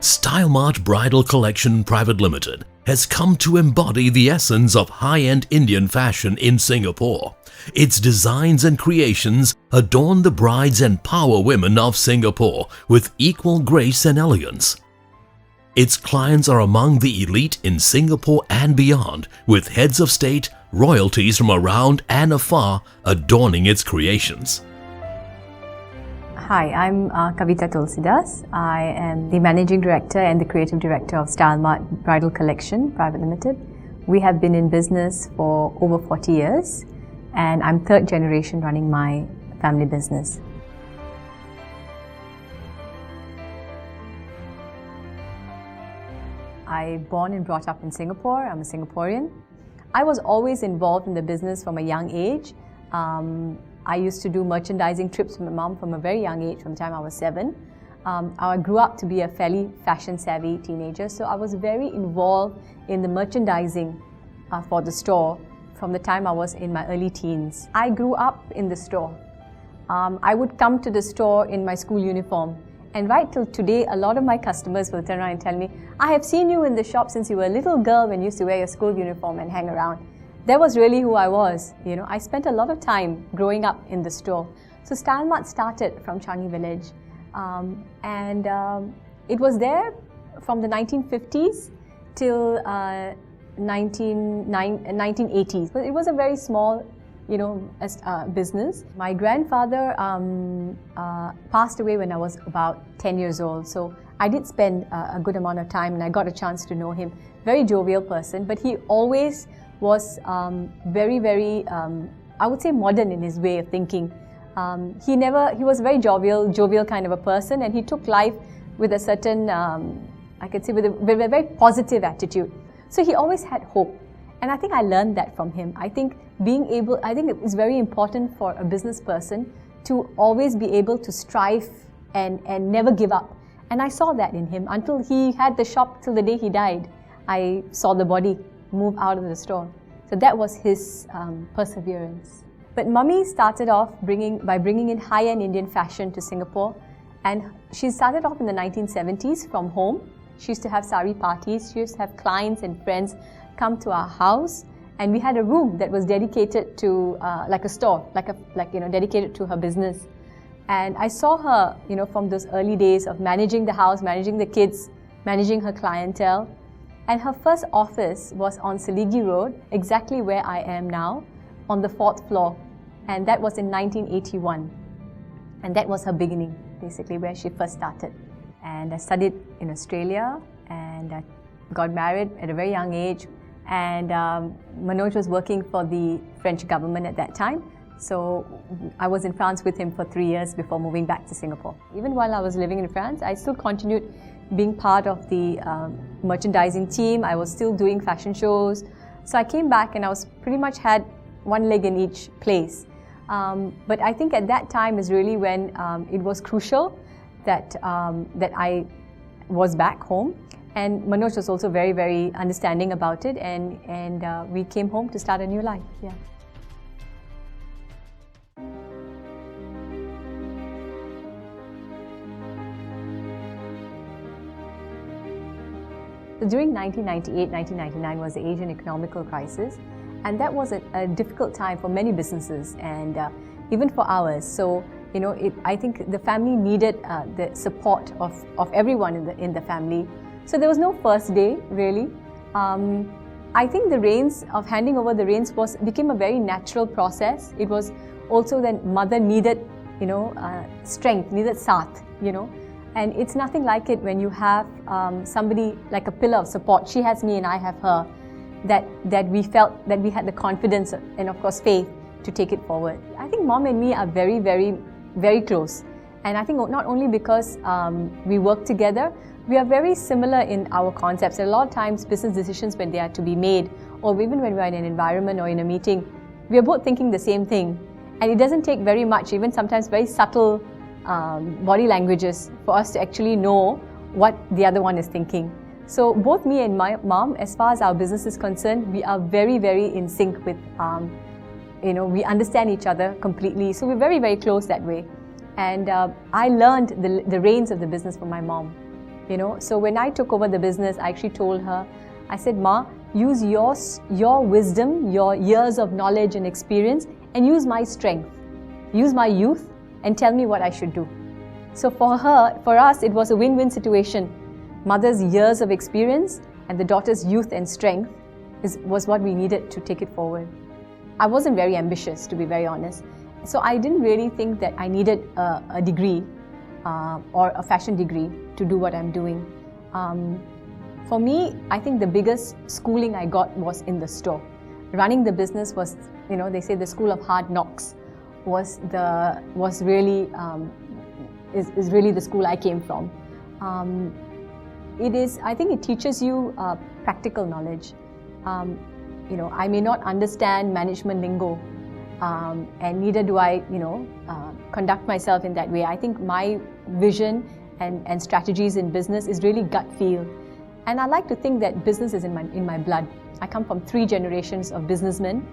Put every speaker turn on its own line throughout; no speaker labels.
Stylemart Bridal Collection Private Limited has come to embody the essence of high-end Indian fashion in Singapore. Its designs and creations adorn the brides and power women of Singapore with equal grace and elegance. Its clients are among the elite in Singapore and beyond, with heads of state, royalties from around and afar adorning its creations.
Hi, I'm Kavita Tulsidas. I am the Managing Director and the Creative Director of Stylemart Bridal Collection Private Limited. We have been in business for over 40 years and I'm third generation running my family business. I born and brought up in Singapore. I'm a Singaporean. I was always involved in the business from a young age. I used to do merchandising trips with my mom from a very young age, from the time I was 7. I grew up to be a fairly fashion-savvy teenager, so I was very involved in the merchandising for the store from the time I was in my early teens. I grew up in the store. I would come to the store in my school uniform, and right till today, a lot of my customers will turn around and tell me, I have seen you in the shop since you were a little girl when you used to wear your school uniform and hang around. That was really who I was. You know, I spent a lot of time growing up in the store. So Stylemart started from Changi Village, and it was there from the 1950s till 1980s. But it was a very small, business. My grandfather passed away when I was about 10 years old. So I did spend a good amount of time, and I got a chance to know him. Very jovial person, but he always was very, I would say modern in his way of thinking. He was a very jovial kind of a person, and he took life with a certain, I could say with a very positive attitude. So he always had hope, and I think I learned that from him. I think it is very important for a business person to always be able to strive and never give up. And I saw that in him until he had the shop till the day he died. I saw the body move out of the store. So that was his perseverance. But Mummy started off by bringing in high-end Indian fashion to Singapore, and she started off in the 1970s from home. She used to have sari parties. She used to have clients and friends come to our house, and we had a room that was dedicated to like a store, dedicated to her business. And I saw her, from those early days of managing the house, managing the kids, managing her clientele. And her first office was on Seligi Road, exactly where I am now, on the 4th floor. And that was in 1981. And that was her beginning, basically, where she first started. And I studied in Australia, and I got married at a very young age. And Manoj was working for the French government at that time. So I was in France with him for 3 years before moving back to Singapore. Even while I was living in France, I still continued being part of the merchandising team. I was still doing fashion shows. So I came back and I was pretty much had one leg in each place. But I think at that time is really when it was crucial that I was back home. And Manoj was also very, very understanding about it. And we came home to start a new life. Yeah. During 1998, 1999 was the Asian economical crisis, and that was a difficult time for many businesses, and even for ours. So, I think the family needed the support of everyone in the family. So there was no first day, really. I think the reins of handing over the reins became a very natural process. It was also that mother needed, strength, needed saath, And it's nothing like it when you have somebody like a pillar of support. She has me and I have her, that we felt that we had the confidence and of course faith to take it forward. I think Mom and me are very, very, very close. And I think not only because we work together, we are very similar in our concepts. A lot of times business decisions when they are to be made, or even when we're in an environment or in a meeting, we are both thinking the same thing. And it doesn't take very much, even sometimes very subtle body languages for us to actually know what the other one is thinking. So both me and my mom, as far as our business is concerned, we are very, very in sync with, we understand each other completely. So we're very, very close that way. And I learned the reins of the business from my mom. So when I took over the business, I actually told her, I said, Ma, use your wisdom, your years of knowledge and experience, and use my strength, use my youth, and tell me what I should do. So for us, it was a win-win situation. Mother's years of experience and the daughter's youth and strength was what we needed to take it forward. I wasn't very ambitious, to be very honest. So I didn't really think that I needed a degree or a fashion degree to do what I'm doing. For me, I think the biggest schooling I got was in the store. Running the business was, they say the school of hard knocks is really the school I came from. I think it teaches you practical knowledge. I may not understand management lingo, and neither do I, conduct myself in that way. I think my vision and strategies in business is really gut feel. And I like to think that business is in my blood. I come from 3 generations of businessmen,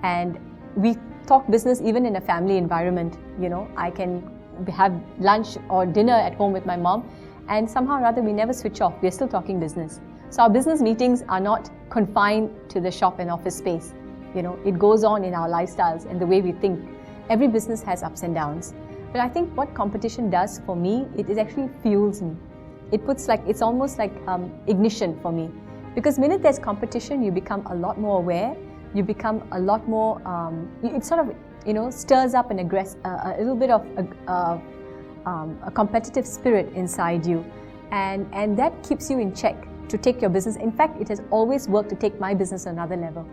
and we talk business even in a family environment. I can have lunch or dinner at home with my mom, and somehow or other we never switch off. We're still talking business. So our business meetings are not confined to the shop and office space. It goes on in our lifestyles and the way we think. Every business has ups and downs. But I think what competition does for me, it actually fuels me. It's almost like ignition for me. Because the minute there's competition, you become a lot more aware. You become a lot more, it sort of, stirs up a little bit of a competitive spirit inside you. And that keeps you in check to take your business. In fact, it has always worked to take my business to another level.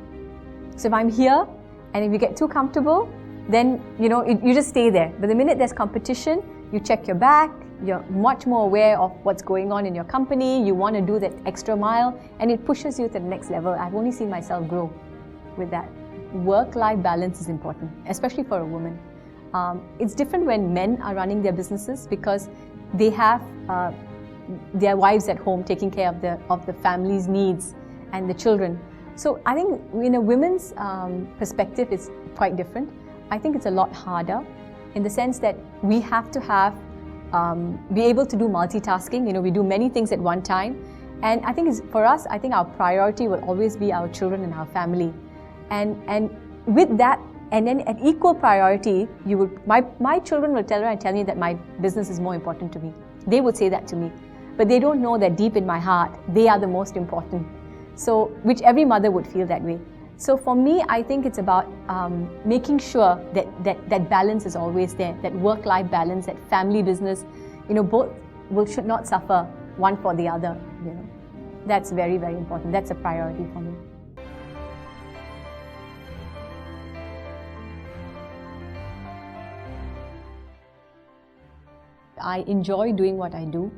So if I'm here, and if you get too comfortable, then, you just stay there. But the minute there's competition, you check your back, you're much more aware of what's going on in your company, you want to do that extra mile, and it pushes you to the next level. I've only seen myself grow with that. Work-life balance is important, especially for a woman. It's different when men are running their businesses because they have their wives at home taking care of the family's needs and the children. So I think in a women's perspective, it's quite different. I think it's a lot harder in the sense that we have to be able to do multitasking. We do many things at one time. And I think for us, I think our priority will always be our children and our family. And with that, and then at equal priority, my children will tell me that my business is more important to me. They would say that to me. But they don't know that deep in my heart, they are the most important. So, which every mother would feel that way. So for me, I think it's about making sure that balance is always there, that work-life balance, that family business, both should not suffer one for the other. That's very, very important. That's a priority for me. I enjoy doing what I do.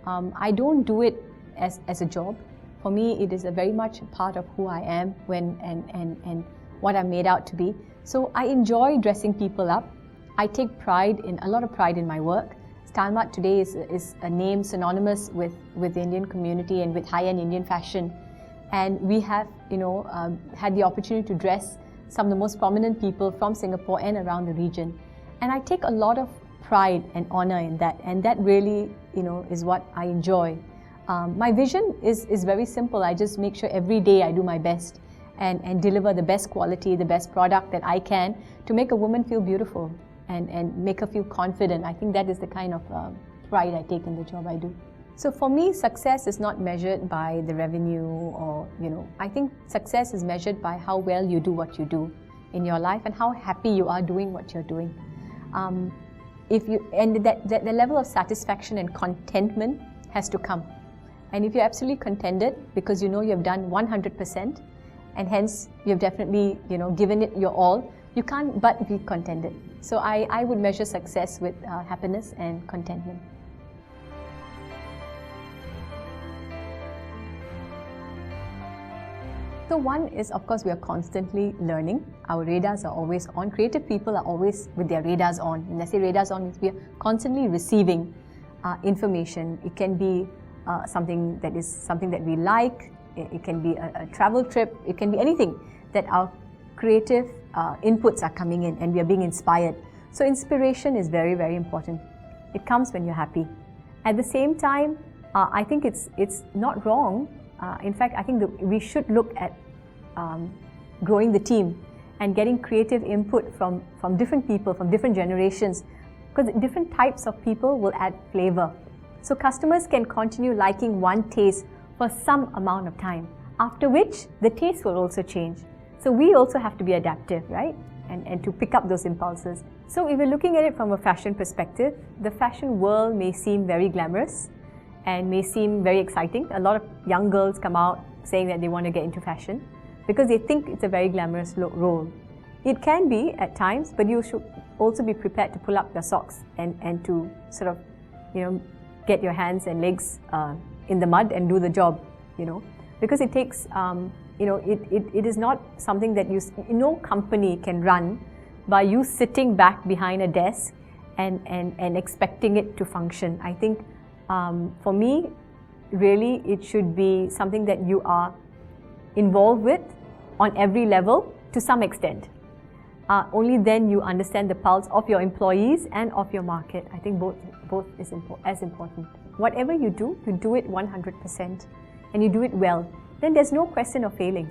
I don't do it as a job. For me, it is very much a part of who I am and what I'm made out to be. So I enjoy dressing people up. I take a lot of pride in my work. Stylemart today is a name synonymous with the Indian community and with high-end Indian fashion. And we have, had the opportunity to dress some of the most prominent people from Singapore and around the region. And I take a lot of pride and honor in that. And that really, is what I enjoy. My vision is very simple. I just make sure every day I do my best and deliver the best quality, the best product that I can to make a woman feel beautiful and make her feel confident. I think that is the kind of pride I take in the job I do. So for me, success is not measured by the revenue or, I think success is measured by how well you do what you do in your life and how happy you are doing what you're doing. The level of satisfaction and contentment has to come. And if you're absolutely contented because you have done 100% and hence you've definitely given it your all, you can't but be contented. So I would measure success with happiness and contentment. So one is, of course, we are constantly learning. Our radars are always on. Creative people are always with their radars on. When I say radars on, we are constantly receiving information. It can be something that we like. It can be a travel trip. It can be anything that our creative inputs are coming in and we are being inspired. So inspiration is very, very important. It comes when you're happy. At the same time, I think it's not wrong. In fact, I think that we should look at growing the team and getting creative input from different people, from different generations, because different types of people will add flavor. So customers can continue liking one taste for some amount of time, after which the taste will also change. So we also have to be adaptive, right? And to pick up those impulses. So if we're looking at it from a fashion perspective, the fashion world may seem very glamorous and may seem very exciting. A lot of young girls come out saying that they want to get into fashion because they think it's a very glamorous role. It can be at times, but you should also be prepared to pull up your socks and to sort of, get your hands and legs in the mud and do the job, because it takes, it is not something that no company can run by you sitting back behind a desk and expecting it to function. I think for me, really, it should be something that you are involved with on every level to some extent. Only then you understand the pulse of your employees and of your market. I think both is as important. Whatever you do it 100% and you do it well. Then there's no question of failing.